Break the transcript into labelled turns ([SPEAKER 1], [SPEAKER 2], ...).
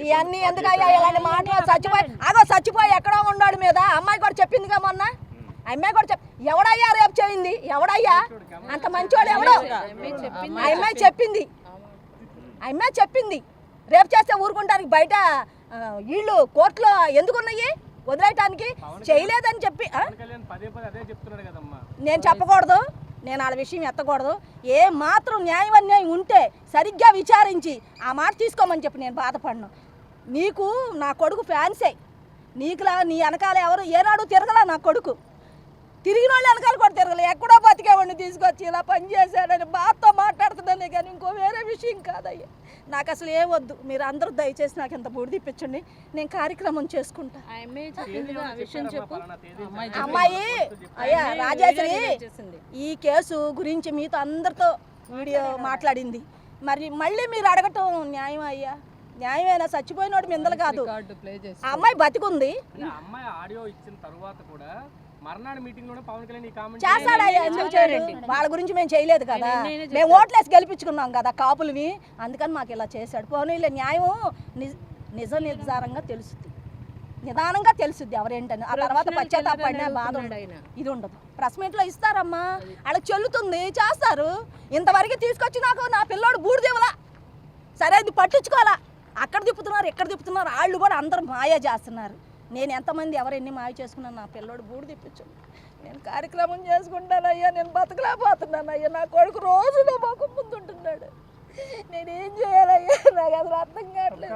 [SPEAKER 1] ఇవన్నీ ఎందుకయ్యా ఇలాంటి మాటలు? చచ్చిపోయి ఎక్కడో ఉన్నాడు మీద అమ్మాయి కూడా చెప్పిందిగా మొన్న. అమ్మాయి కూడా ఎవడయ్యా రేపు చేయింది? ఎవడయ్యా అంత మంచివాడు? ఎవడో అమ్మాయి చెప్పింది రేపు చేస్తే ఊరుకుంటానికి బయట వీళ్ళు కోర్టులో ఎందుకున్నాయి వదిలేయటానికి? చేయలేదని చెప్పి నేను చెప్పకూడదు, నేను వాళ్ళ విషయం ఎత్తకూడదు. ఏ మాత్రం న్యాయం అన్యాయం ఉంటే సరిగ్గా విచారించి ఆ మాట తీసుకోమని చెప్పి నేను బాధపడను. నీకు నా కొడుకు ఫ్యాన్సే, నీకులా నీ వెనకాల ఎవరు ఏనాడు తిరగలా. నా కొడుకు తిరిగిన వాళ్ళు వెనకాల కూడా తిరగలే. ఎక్కడో బతికేవాడిని తీసుకొచ్చి ఇలా పనిచేశాడని బాధతో మాట్లాడుతున్నానే కానీ ఇంకో వేరే విషయం కాదయ్యా. నాకు అసలు ఏం వద్దు, మీరు అందరూ దయచేసి నాకు ఇంత బూడి తిప్పించండి, నేను కార్యక్రమం చేసుకుంటా. అమ్మాయి అయ్యా రాజేశ్వరి ఈ కేసు గురించి మీతో అందరితో వీడియో మాట్లాడింది. మరి మళ్ళీ మీరు అడగటం న్యాయం అయ్యా? న్యాయమేనా? చచ్చిపోయినోడు మిందలు కాదు, ఆ అమ్మాయి బతికుంది. చేస్తాడయ్యా, ఎందుకు చేయడు? వాళ్ళ గురించి మేము చేయలేదు కదా, మేము ఓట్లేసి గెలిపించుకున్నాం కదా కాపులవి, అందుకని మాకు ఇలా చేశాడు. పోనీలే, న్యాయం నిజ నిర్ధారంగా తెలుస్తుంది, నిదానంగా తెలుస్తుంది ఎవరేంటని. ఆ తర్వాత పశ్చాత్తాపడిన బాధ ఇది ఉండదు. ప్రెస్ మీట్లో ఇస్తారమ్మా, వాళ్ళకి చెల్లుతుంది, చేస్తారు. ఇంతవరకు తీసుకొచ్చి నాకు నా పిల్లోడు బూడిదేవలా, సరే అది పట్టించుకోవాలా. అక్కడ తిప్పుతున్నారు, ఎక్కడ తిప్పుతున్నారు, వాళ్ళు కూడా అందరూ మాయ చేస్తున్నారు. నేను ఎంతమంది ఎవరెన్ని మాయ చేసుకున్నాను, నా పిల్లోడు బూడి తిప్పించు. నేను కార్యక్రమం చేసుకుంటానయ్యా, నేను బతకలేకపోతున్నానయ్యా. నా కొడుకు రోజు నా మొక్క ముందు ఉంటున్నాడు, నేనేం చేయాలయ్యా? నాకు అసలు అర్థం కావట్లేదు.